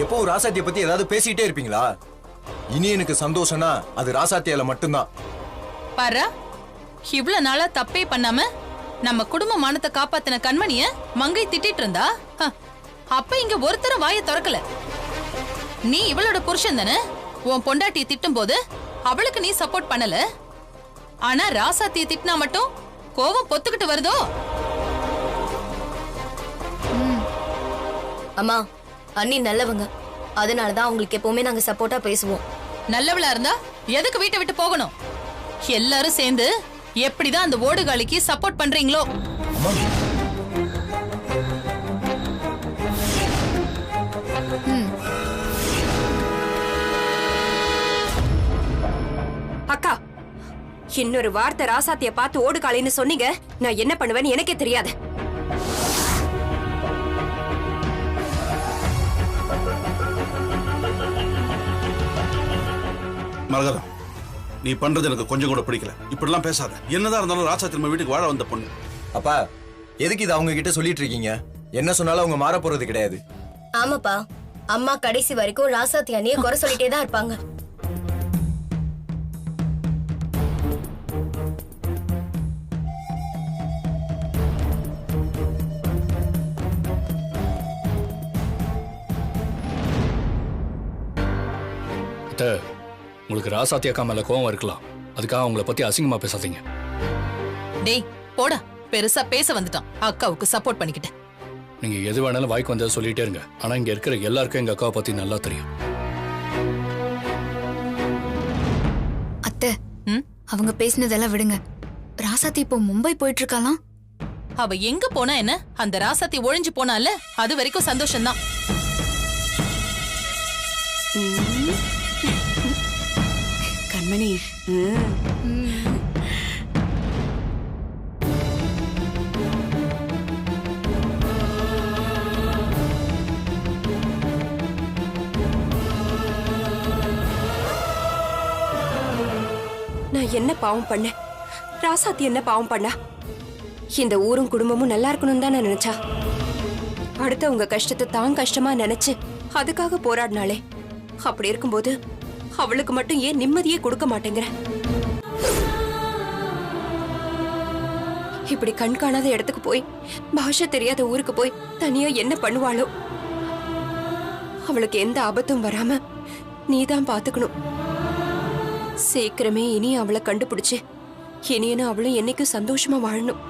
எப்பவும் ராசாத்திய பத்தி ஏதாவது பேசிக்கிட்டே இருப்பீங்களா? இனி எனக்கு சந்தோஷம்னா அது ராசாத்தியால மட்டும்தான். பாரா, இவ்வளவு நாளா தப்பே பண்ணாம நம்ம குடும்ப மானத்தை காப்பாத்தின கண்மணிய மங்கை திட்டிட்டு இருந்தா, அப்ப இங்க ஒருத்தரும் வாயை திறக்கல. நீ இவளோட புருஷன் தானே? உன் பொண்டாட்டியை திட்டும் போது அவளுக்கு நீ சப்போர்ட் பண்ணல. ஆனா ராசாத்தியை திட்டினா மட்டும் கோவம் பொத்துக்கிட்டு வருதோ? அம்மா, அண்ணி நல்லவங்க, அதனாலதான் அவங்களுக்கு எப்பவுமே நாங்க சப்போர்ட்டா பேசுவோம். நல்லவளா இருந்தா எதுக்கு வீட்டை விட்டு போகணும்? எல்லாரும் சேர்ந்து எப்படிதான் அந்த ஓடுகாலிக்கு சப்போர்ட் பண்றீங்களோ? அக்கா, இன்னொரு வார்த்தை ராசாத்திய பார்த்து ஓடுகாலின்னு சொன்னீங்க, நான் என்ன பண்ணுவேன்னு எனக்கே தெரியாது. மரகதம், நீ பண்றது எனக்கு கொஞ்சம் கூட பிடிக்கல. இப்படிலாம் பேசாத. என்னதான் இருந்தாலும் ராசாத்தி நம்ம வீட்டுக்கு வாழ வந்த பொண்ணு. அப்பா, எதுக்கு இது அவங்க கிட்ட சொல்லிட்டு இருக்கீங்க? என்ன சொன்னாலும் அவங்க மாற போறது கிடையாது. ஆமாப்பா, அம்மா கடைசி வரைக்கும் ராசாத்தி அண்ணிய குறை சொல்லிட்டே தான் இருப்பாங்க. உங்களுக்கு ராசாத்தி அக்கா மேல கோவம் இருக்கலாம், அதுக்காக அவங்கள பத்தி அசிங்கமா பேசாதீங்க. டேய் போடா, பெருசா பேச வந்துட்டான். அக்காவுக்கு சப்போர்ட் பண்ணிக்கிட்டு நீங்க எது வேணாலும் வாய்க்கு வந்ததை சொல்லிட்டே இருங்க. ஆனா இங்க இருக்கிற எல்லாருக்கும் எங்க அக்காவை பத்தி நல்லா தெரியும். அத்தை, அவங்க பேசினதெல்லாம் விடுங்க. ராசாத்தி இப்போ மும்பை போயிட்டு இருக்காளாம். அவ எங்க போனா என்ன? அந்த ராசாத்தி ஒழிஞ்சு போனால, அது வரைக்கும் சந்தோஷம்தான். கண்மணி, நான் என்ன பாவம் பண்ணேன்? ராசாத்தி என்ன பாவம் பண்ணா? இந்த ஊரும் குடும்பமும் நல்லா இருக்கணும் தான் நினைச்சா. அடுத்தவங்க கஷ்டத்தை தான் கஷ்டமா நினைச்சு அதுக்காக போராடினாலே. அப்படி இருக்கும்போது அவளுக்கு மட்டும் ஏன் நிம்மதியே கொடுக்க மாட்டேங்கிற? இப்படி கண் காணாத இடத்துக்கு போய், பாஷை தெரியாத ஊருக்கு போய் தனியா என்ன பண்ணுவாளோ? அவளுக்கு எந்த ஆபத்தும் வராம நீதான் பாத்துக்கணும். சீக்கிரமே இனி அவளை கண்டுபிடிச்சு இனியனும் அவளும் என்னைக்கும் சந்தோஷமா வாழணும்.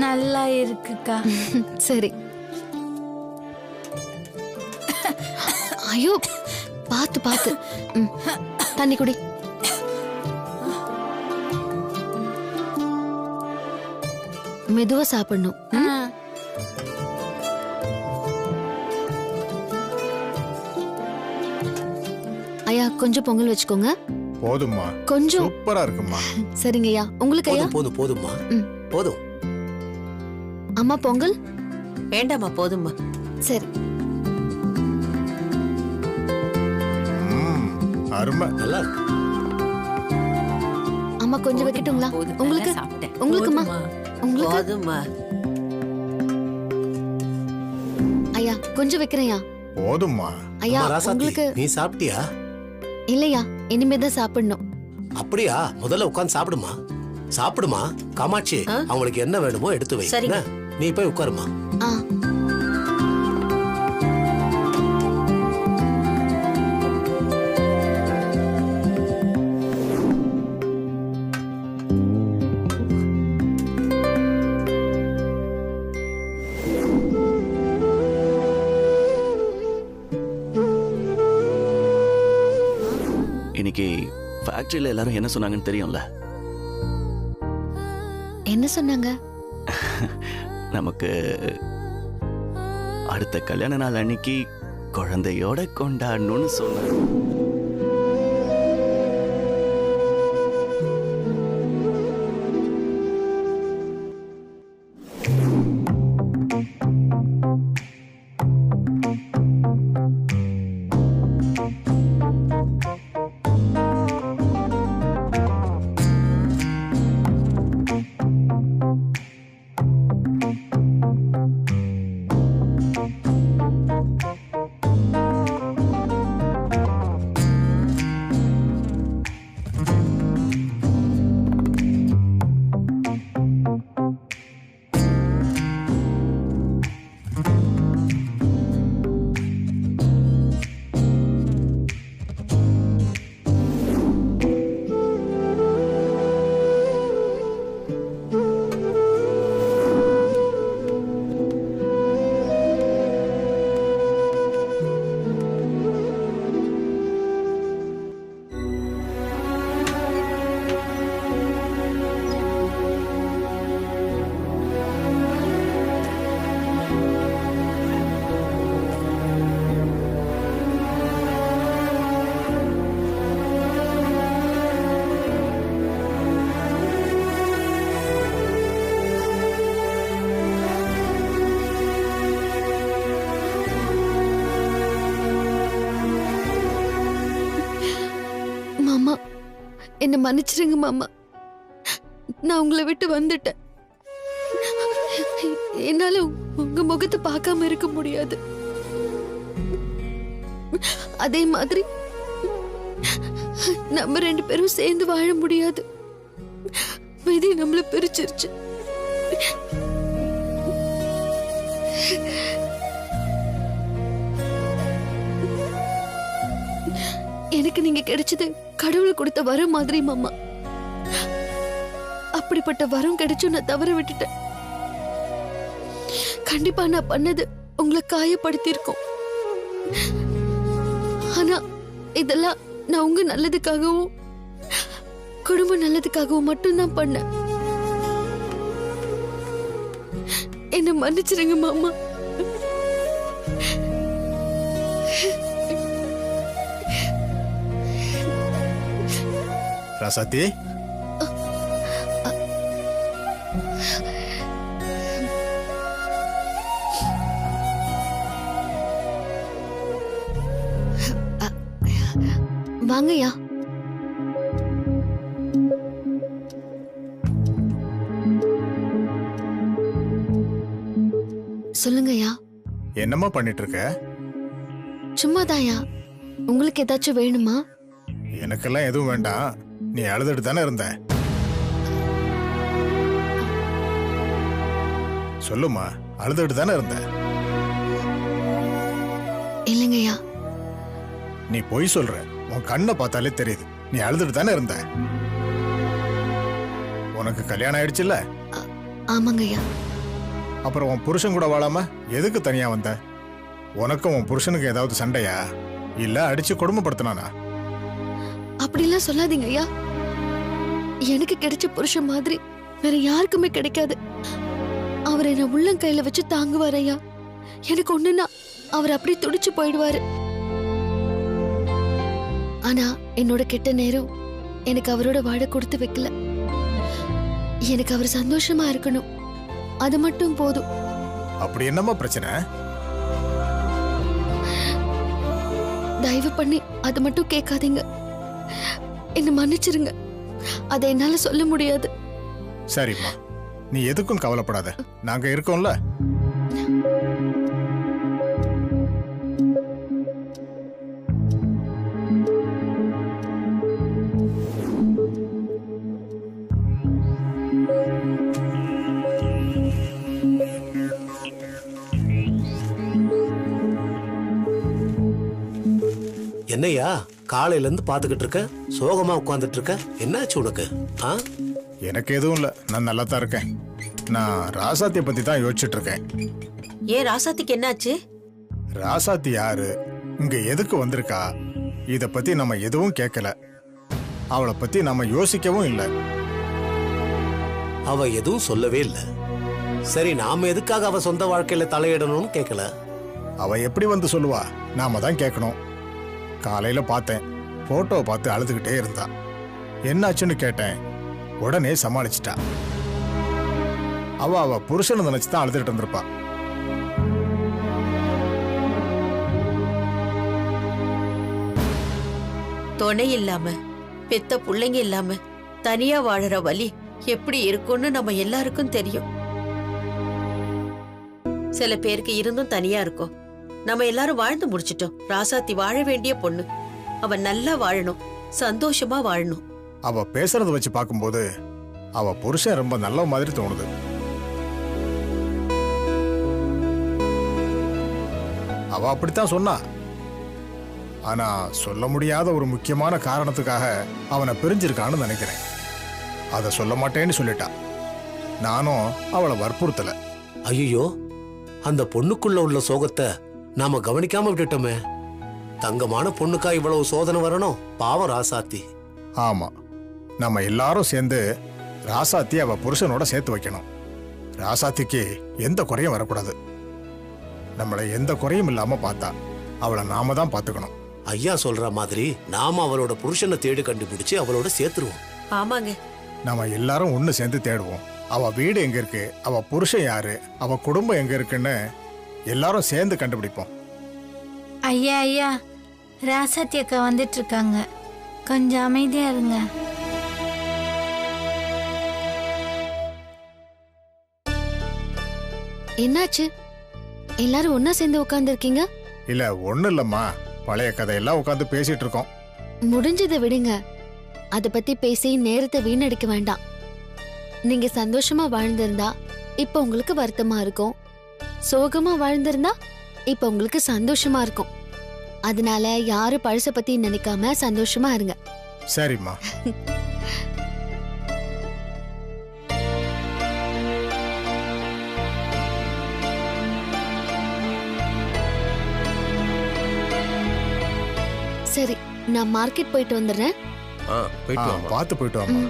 நல்லா இருக்குக்கா. சரி. ஐயோ, பாத்து பாத்து. தண்ணி குடி. மெதுவா சாப்பிடணும். ஐயா, கொஞ்சம் பொங்கல் வச்சுக்கோங்க. போதும்மா, கொஞ்சம். சூப்பரா இருக்குமா. சரிங்க ஐயா. உங்களுக்கு ஐயா? போதும் போதும்மா, போதும். அம்மா பொங்கல் வேண்டாமா, போதும்மா. சரி. அருமை, நல்லா இருக்கு. அம்மா கொஞ்சம் வைக்கட்டுங்களா? உங்களுக்கு? உங்களுக்குமா? உங்களுக்கு? போதும்மா. ஐயா கொஞ்சம் வைக்கிறேன்யா. போதும்மா. ஐயா ராசாத்தி, உங்களுக்கு? நீ சாப்பிட்டியா? இல்லையா, இனிமேதான் சாப்பிடணும். அப்படியா? முதல்ல உட்கார்ந்து சாப்பிடுமா. சாப்பிடுமா. காமாட்சி, அவங்களுக்கு என்ன வேணுமோ எடுத்து வை. சரிங்க. நீ போய் உட்காருமா. இன்னைக்கு ஃபேக்டரியில எல்லாரும் என்ன சொன்னாங்கன்னு தெரியும்ல? என்ன சொன்னாங்க? நமக்கு அடுத்த கல்யாண நாள் அன்னைக்கு குழந்தையோட கொண்டாடணும்னு சொன்னாங்க. என்ன மன்னிச்சிருங்க மாமா. நான் உங்களை விட்டு வந்துட்டேன். என்னால உங்க முகத்தை பார்க்காம இருக்க முடியாது. அதே மாதிரி நம்ம 2 பேரும் சேர்ந்து வாழ முடியாது. விதி நம்மள பிரிச்சிருச்சு. எனக்கு நீங்க கிடைச்சது கடவுள் கொடுத்த வரம் மாதிரி மாமா. அப்படிப்பட்ட வரம் கிடைச்சும் நான் தவற விட்டுட்டேன். கண்டிப்பா நான் பண்ணது உங்களை காயப்படுத்தியிருக்கோம். ஆனா இதெல்லாம் நான் உங்க நல்லதுக்காகவும் குடும்ப நல்லதுக்காகவும் மட்டும்தான் பண்ணேன். என்ன மன்னிச்சிருங்க மாமா. ராசாத்தி, வாங்கய்யா. சொல்லுங்கய்யா. என்னம்மா பண்ணிட்டு இருக்க? சும்மாதாயா. உங்களுக்கு ஏதாச்சும் வேணுமா? எனக்கெல்லாம் எதுவும் வேண்டாம். நீ அழுதுட்டு தானே இருந்த. சொல்லுமா, அழுதுட்டு தானே இருந்த? இல்லைங்கய்யா. நீ பொய் சொல்ற. உன் கண்ணை பார்த்தாலே தெரியுது. நீ அழுதுட்டு தானே இருந்த. உனக்கு கல்யாணம் ஆயிடுச்சுல்ல? ஆமாங்கய்யா. அப்புறம் உன் புருஷன் கூட வாழாம எதுக்கு தனியா வந்த? உனக்கும் உன் புருஷனுக்கு ஏதாவது சண்டையா? இல்ல அடிச்சு கொடுமைப்படுத்தினானா? அப்படிலாம் சொல்லாதீங்க ஐயா. எனக்கு கிடைச்ச புருஷன் மாதிரி வேற யாருக்குமே கிடைக்காது. அவர் என்ன உள்ளங்கையில வச்சு தாங்குவார் ஐயா. எனக்கு ஒண்ணுன்னா அவர் அப்படி துடிச்சு போயிடுவாரு. ஆனா என்னோட கெட்ட நேரம் எனக்கு அவரோட வாழ கொடுத்து வைக்கல. எனக்கு அவர் சந்தோஷமா இருக்கணும், அது மட்டும் போதும். அப்படி என்னமா பிரச்சனை? தயவு பண்ணி அது மட்டும் கேட்காதீங்க. என்ன மன்னிச்சிருங்க. அதை என்னால சொல்ல முடியாது. சரிம்மா, நீ எதுக்கும் கவலைப்படாத. நாங்க இருக்கோம்ல. என்னையா காலையில இருந்து பாத்துக்கிட்டு இருக்க? சோகமா உட்கார்ந்துட்டு இருக்க? என்னாச்சு உனக்கு? எனக்கு எதுவும் இல்ல, நான் நல்லா தான் இருக்கேன். நான் ராசாத்திய பத்தி தான் யோசிச்சுட்டு இருக்கேன். ஏன் ராசாத்திக்கு என்னாச்சு? ராசாத்தி யாரு, இங்க எதுக்கு வந்திருக்கா, இத பத்தி நம்ம எதுவும் கேட்கல. அவளை பத்தி நம்ம யோசிக்கவும் இல்லை. அவ எதுவும் சொல்லவே இல்லை. சரி, நாம எதுக்காக அவ சொந்த வாழ்க்கையில தலையிடணும்னு கேட்கல. அவ எப்படி வந்து சொல்லுவா? நாம தான் கேட்கணும். காலையில பார்த்தேன், போட்டோவை பார்த்து அழுதுகிட்டே இருந்தா. என்னாச்சுன்னு கேட்டேன், உடனே சமாளிச்சிட்டா. அவ புருஷனை நினைச்சுதான் அழுதுகிட்டு இருந்திருப்பா. துணை இல்லாம பெத்த பிள்ளைங்க இல்லாம தனியா வாழற வலி எப்படி இருக்கும்னு நம்ம எல்லாருக்கும் தெரியும். சில பேருக்கு இருந்தும் தனியா இருக்கும். நம்ம எல்லாரும் வாழ்ந்து முடிச்சிட்டோம். ராசாத்தி வாழ வேண்டிய பொண்ணு. அவ நல்லா வாழணும், சந்தோஷமா வாழணும். அவ பேசுறத வச்சு பார்க்கும்போது அவ புருஷன் ரொம்ப நல்ல மாதிரி தோணுது. அவ அப்படித்தான் சொன்னா. ஆனா சொல்ல முடியாத ஒரு முக்கியமான காரணத்துக்காக அவனை பிரிஞ்சிருக்கான்னு நினைக்கிறேன். அதை சொல்ல மாட்டேன்னு சொல்லிட்டா. நானும் அவளை வற்புறுத்தல. ஐயோ, அந்த பொண்ணுக்குள்ள உள்ள சோகத்தை நாம கவனிக்காம விட்டுட்டோமே. தங்கமான பொண்ணுக்கா இவ்வளவு சோதனை வரணும்? பாவம் ராசாத்தி. ஆமா, நம்ம எல்லாரும் சேர்ந்து ராசாத்தி அவ புருஷனோட சேர்த்து வைக்கணும். ராசாத்திக்கு எந்த குறையும் வரக்கூடாது. நம்மளை எந்த குறையும் இல்லாம பார்த்தா அவளை நாம தான் பாத்துக்கணும். ஐயா சொல்ற மாதிரி நாம அவளோட புருஷனை தேடி கண்டுபிடிச்சு அவளோட சேர்த்துருவோம். ஆமாங்க, நம்ம எல்லாரும் ஒண்ணு சேர்ந்து தேடுவோம். அவ வீடு எங்க இருக்கு, அவ புருஷன் யாரு, அவ குடும்பம் எங்க இருக்குன்னு எல்லாரும் சேர்ந்து கண்டுபிடிப்போம். ஐயா ஐயா, ராசாத்தி அக்கா வந்துட்டு இருக்காங்க, கொஞ்சம் அமைதியா இருங்க. என்னாச்சு? எல்லாரும் ஒன்னா சேர்ந்து உட்கார்ந்துருக்கீங்க? இல்ல ஒண்ணும் இல்லம்மா, பழைய கதையெல்லாம் உட்காந்து பேசிட்டு இருக்கோம். முடிஞ்சதை விடுங்க. அத பத்தி பேசி நேரத்தை வீணடிக்க வேண்டாம். நீங்க சந்தோஷமா வாழ்ந்திருந்தா இப்ப உங்களுக்கு வருத்தமா இருக்கும். சோகமா வாழ்ந்திருந்தா இப்ப உங்களுக்கு சந்தோஷமா இருக்கும். அதனால யாரும் பழச பத்தி நினைக்காம சந்தோஷமா இருங்க. சரிம்மா. சரி, நான் மார்க்கெட் போயிட்டு வந்துடுறேன். பார்த்து போயிட்டு வாமா.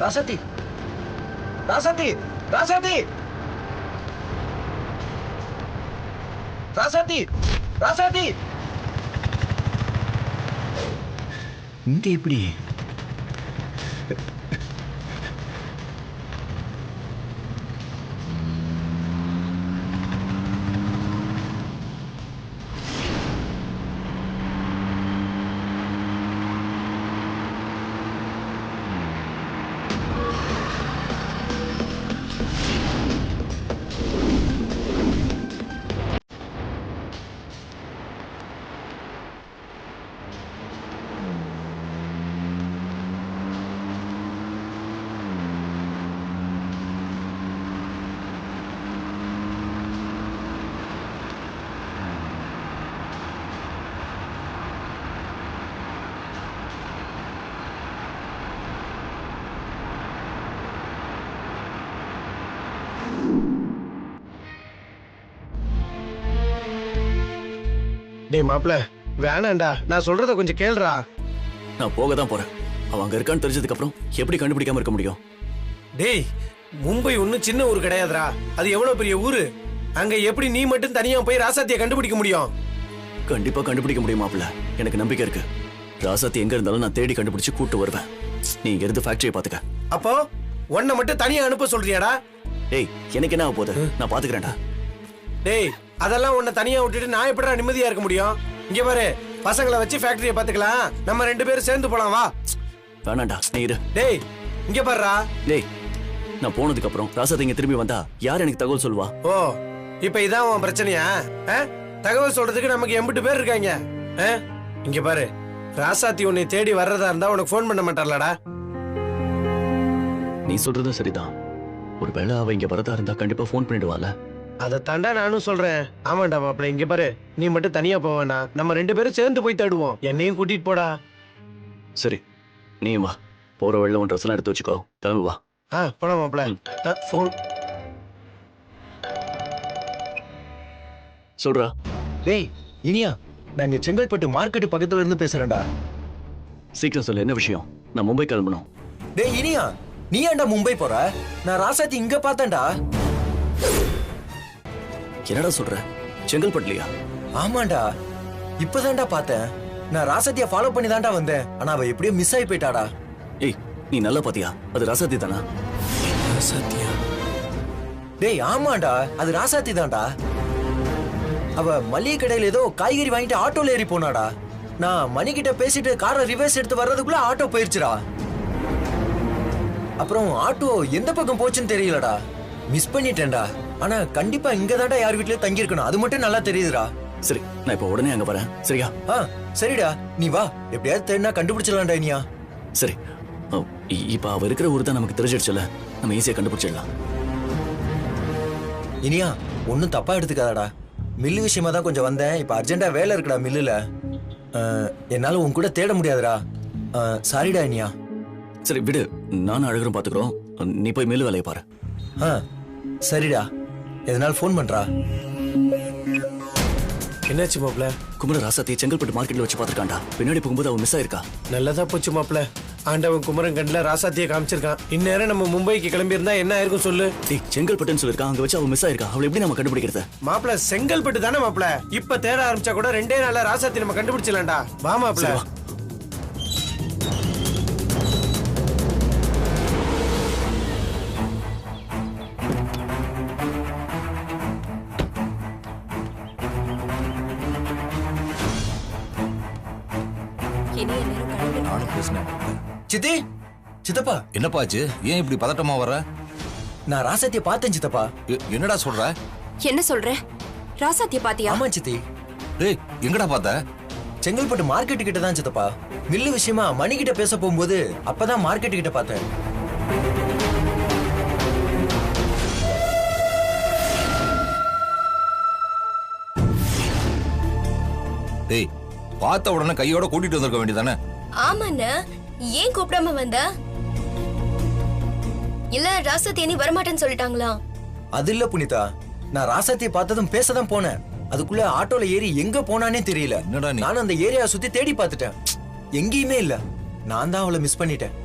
ராசாத்தி, ராசாத்தி, ராசாத்தி, ராசாத்தி, ராசாத்தி, இங்க எப்படி? டேய் மாப்ள, வேணாண்டா, நான் சொல்றத கொஞ்சம் கேளுடா. நான் போக தான் போறேன். அவன் அங்க இருக்கான்னு தெரிஞ்சதுக்கு அப்புறம் எப்படி கண்டுபிடிக்காம இருக்க முடியும்? டேய், மும்பை ஒன்னும் சின்ன ஊர் கிடையாதுடா. அது எவ்வளவு பெரிய ஊரு. அங்க எப்படி நீ மட்டும் தனியா போய் ராசாத்தியை கண்டுபிடிக்க முடியும்? கண்டிப்பா கண்டுபிடிக்க முடியும் மாப்ள. எனக்கு நம்பிக்கை இருக்கு. ராசாத்தி எங்க இருந்தாலும் நான் தேடி கண்டுபிடிச்சு கூட்டு வருவேன். நீ இங்க இருந்து ஃபேக்டரியை பாத்துக்க. அப்போ உன்னை மட்டும் தனியா அனுப்ப சொல்றியாடா? டேய் எனக்கு என்ன ஆக போகுது, நான் பாத்துக்கிறேன்டா. டேய் அதெல்லாம் உன்னை தனியா விட்டுட்டு நான் எப்படிடா நிம்மதியா இருக்க முடியும்? இங்க பாரு, பசங்களை வச்சு ஃபேக்டரியை பாத்துக்கலாம். நம்ம 2 பேரும் சேர்ந்து போலாம் வா. வேணாண்டா நீ இரு. டேய் இங்க பாருடா. டேய் நான் போனதுக்கு அப்புறம் ராசாத்தி இங்க திரும்பி வந்தா யார் எனக்கு தகவல் சொல்வா? ஓ இப்ப இதான் உன் பிரச்சனையா? தகவல் சொல்றதுக்கு நமக்கு 80 பேர் இருக்காங்க. இங்க பாரு, ராசாத்தி உன்னை தேடி வர்றதா இருந்தா உனக்கு போன் பண்ண மாட்டார்லடா. நீ சொல்றதும் சரிதான். ஒருவேளை அவ இங்க வரதா இருந்தா கண்டிப்பா போன் பண்ணிடுவாள. அதை தாண்டா நானும் சொல்றேன். ஆமாண்டா மாப்பிள்ள, இங்க பாரு, நீ மட்டும் தனியா போவேனா, நம்ம 2 பேரும் சேர்ந்து போய் தேடுவோம். என்னையும் கூட்டிட்டு போடா. சரி நீயும் வா. போற வழியில உன் ட்ரெஸ் எல்லாம் எடுத்து வச்சுக்கோ. கிளம்பு வா. போலாம் மாப்பிள்ள. போன் சொல்றா. டேய் இனியா, நான் இங்க செங்கல்பட்டு மார்க்கெட் பக்கத்துல இருந்து பேசுறேன்டா. சீக்கிரம் சொல்லு, என்ன விஷயம்? நான் மும்பை கிளம்பணும். டேய் இனியா, நீ ஏன்டா மும்பை போற? நான் ராசாத்தி இங்க பார்த்தேன்டா. என்னடா சொல்ற? செங்கல்பட்டுலயா? ஆமாண்டா, இப்பதான்டா பார்த்தேன். நான் ராசாத்திய ஃபாலோ பண்ணி தான்டா வந்தேன். ஆனா அவ எப்படியோ மிஸ் ஆகி போயிட்டாடா. ஏய் நீ நல்லா பாத்தியா? அது ராசாத்தி தானா? ராசாத்தியா? டேய் ஆமாண்டா, அது ராசாத்தி தான்டா. அவ மளிகை கடையில ஏதோ காய்கறி வாங்கிட்டு ஆட்டோல ஏறி போனாடா. நான் மணி கிட்ட பேசிட்டு காரை ரிவர்ஸ் எடுத்து வர்றதுக்குள்ள ஆட்டோ போயிருச்சுடா. அப்புறம் ஆட்டோ எந்த பக்கம் போச்சுன்னு தெரியலடா. மிஸ் பண்ணிட்டேன்டா. ஆனா கண்டிப்பா இங்க தான்டா யார் வீட்லயும் தங்கி இருக்கணும். அது மட்டும் நல்லா தெரியுதுடா. சரி நான் இப்ப உடனே அங்க வரேன். சரியா? சரிடா, நீ வா. எப்படியாவது தேடினா கண்டுபிடிச்சிடலாம்டா இனியா. சரி இப்ப அவ இருக்கிற ஊர் தான் நமக்கு தெரிஞ்சிடுச்சுல, நம்ம ஈஸியா கண்டுபிடிச்சிடலாம். இனியா ஒன்னும் தப்பா எடுத்துக்காதடா. மில்லு விஷயமா தான் கொஞ்சம் வந்தேன். இப்ப அர்ஜென்டா வேலை இருக்குடா மில்லுல. என்னால உன் கூட தேட முடியாதுடா. சாரிடா இனியா. சரி விடு, நானும் அழகரும் பாத்துக்கிறோம். நீ போய் மில்லு வேலையை பாரு. சரிடா, எதனால போன் பண்றா. என்னாச்சு மாப்ள? குமர ராசாத்தி செங்கல்பட்டு மார்க்கெட்ல வச்சு பாத்துருக்காண்டா. பின்னாடி போகும்போது அவன் மிஸ் ஆயிருக்கா. நல்லதா போச்சு மாப்ள. ஆண்டவன் குமரன் கண்ணுல ராசாத்தியை காமிச்சிருக்கான். இந்நேரம் நம்ம மும்பைக்கு கிளம்பி இருந்தா என்ன ஆயிருக்கும் சொல்லு. செங்கல்பட்டுன்னு சொல்லிருக்கான், அங்க வச்சு அவன் மிஸ் ஆயிருக்கா. அவளை எப்படி நம்ம கண்டுபிடிக்கிறது? மாப்ள செங்கல்பட்டு தானே மாப்ள. இப்ப தேட ஆரம்பிச்சா கூட 2 நாள்ல ராசாத்தி நம்ம கண்டுபிடிச்சலாம்டா. வா மாப்ள. சித்தி, சித்தப்பா. என்னப்பாச்சு? ஏன் இப்படி பதட்டமா வர? நான் ராசாத்திய பார்த்தேன் சித்தப்பா. என்னடா சொல்ற? என்ன சொல்ற? ராசாத்திய பாத்தியா? ஆமா சித்தி. டேய் எங்கடா பார்த்த? செங்கல்பட்டு மார்க்கெட் கிட்ட தான் சித்தப்பா. மில்லு விஷயமா மணி கிட்ட பேச போகும்போது அப்பதான் மார்க்கெட் கிட்ட பார்த்தேன். டேய் பார்த்த உடனே கையோட கூட்டிட்டு வந்திருக்க வேண்டியதானே? ஆமாண்ணா, ஏன் கூப்பிடாம வந்த? இல்ல ராசாத்தி நீ வரமாட்டேன்னு சொல்லிட்டாங்களா? அது இல்ல புனிதா, நான் ராசாத்தியை பார்த்ததும் பேசதான் போனேன். அதுக்குள்ள ஆட்டோல ஏறி எங்க போனானே தெரியல. நான் அந்த ஏரியா சுத்தி தேடி பார்த்துட்டேன், எங்கேயுமே இல்ல. நான் தான் அவளை மிஸ் பண்ணிட்டேன்.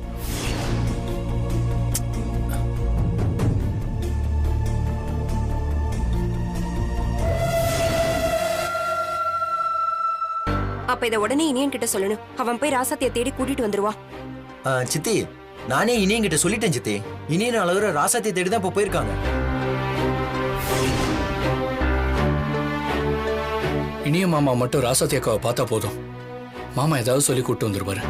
அப்ப இத உடனே இனியன் கிட்ட சொல்லணும். அவன் போய் ராசாத்திய தேடி கூட்டிட்டு வந்துருவா. சித்தி, நானே இனியன் கிட்ட சொல்லிட்டேன் சித்தி. இனியன் அழகுற ராசாத்தியை தேடி தான் இப்ப போயிருக்காங்க. இனிய மாமா மட்டும் ராசாத்தி அக்காவை பார்த்தா போதும். மாமா ஏதாவது சொல்லி கூட்டு வந்துருப்பாரு.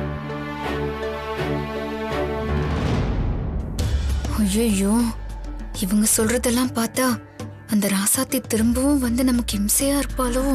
ஐயோ, இவங்க சொல்றதெல்லாம் பார்த்தா அந்த ராசாத்தி திரும்பவும் வந்து நமக்கு இம்சையா இருப்பாளோ?